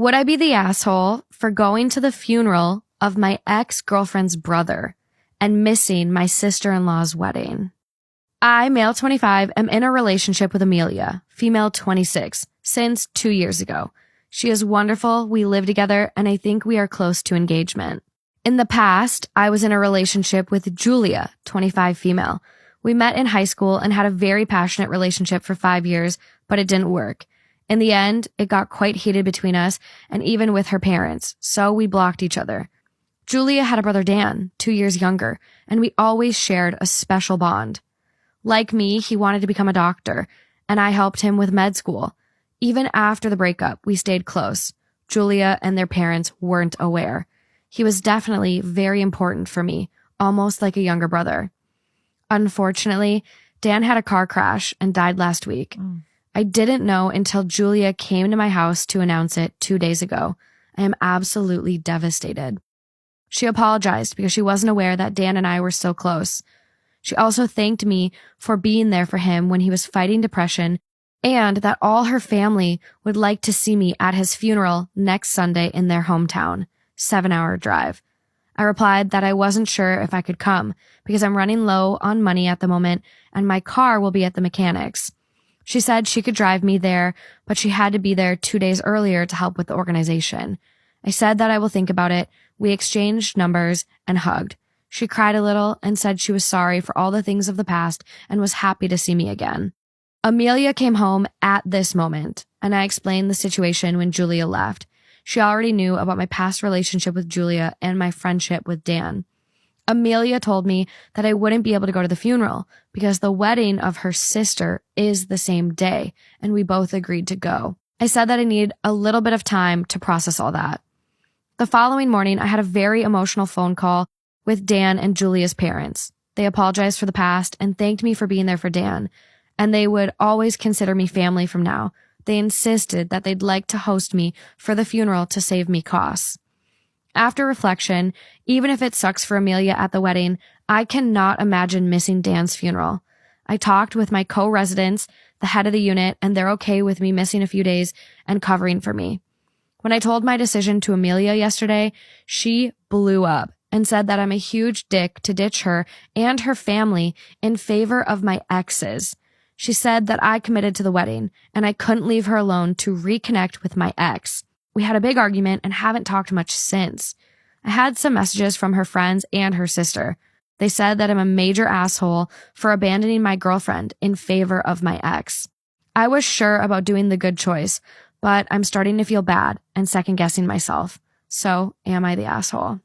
Would I be the asshole for going to the funeral of my ex-girlfriend's brother and missing my sister-in-law's wedding? I, male 25, am in a relationship with Amelia, female 26, since 2 years ago. She is wonderful, we live together, and I think we are close to engagement. In the past, I was in a relationship with Julia, 25, female. We met in high school and had a very passionate relationship for 5 years, but it didn't work. In the end, it got quite heated between us and even with her parents, so we blocked each other. Julia had a brother Dan, 2 years younger, and we always shared a special bond. Like me, he wanted to become a doctor, and I helped him with med school. Even after the breakup, we stayed close. Julia and their parents weren't aware. He was definitely very important for me, almost like a younger brother. Unfortunately, Dan had a car crash and died last week. I didn't know until Julia came to my house to announce it 2 days ago. I am absolutely devastated. She apologized because she wasn't aware that Dan and I were so close. She also thanked me for being there for him when he was fighting depression and that all her family would like to see me at his funeral next Sunday in their hometown, 7-hour drive. I replied that I wasn't sure if I could come because I'm running low on money at the moment and my car will be at the mechanics. She said she could drive me there, but she had to be there 2 days earlier to help with the organization. I said that I will think about it. We exchanged numbers and hugged. She cried a little and said she was sorry for all the things of the past and was happy to see me again. Amelia came home at this moment, and I explained the situation when Julia left. She already knew about my past relationship with Julia and my friendship with Dan. Amelia told me that I wouldn't be able to go to the funeral because the wedding of her sister is the same day, and we both agreed to go. I said that I needed a little bit of time to process all that. The following morning, I had a very emotional phone call with Dan and Julia's parents. They apologized for the past and thanked me for being there for Dan, and they would always consider me family from now. They insisted that they'd like to host me for the funeral to save me costs. After reflection, even if it sucks for Amelia at the wedding, I cannot imagine missing Dan's funeral. I talked with my co-residents, the head of the unit, and they're okay with me missing a few days and covering for me. When I told my decision to Amelia yesterday, she blew up and said that I'm a huge dick to ditch her and her family in favor of my exes. She said that I committed to the wedding and I couldn't leave her alone to reconnect with my ex. We had a big argument and haven't talked much since. I had some messages from her friends and her sister. They said that I'm a major asshole for abandoning my girlfriend in favor of my ex. I was sure about doing the good choice, but I'm starting to feel bad and second-guessing myself. So, am I the asshole?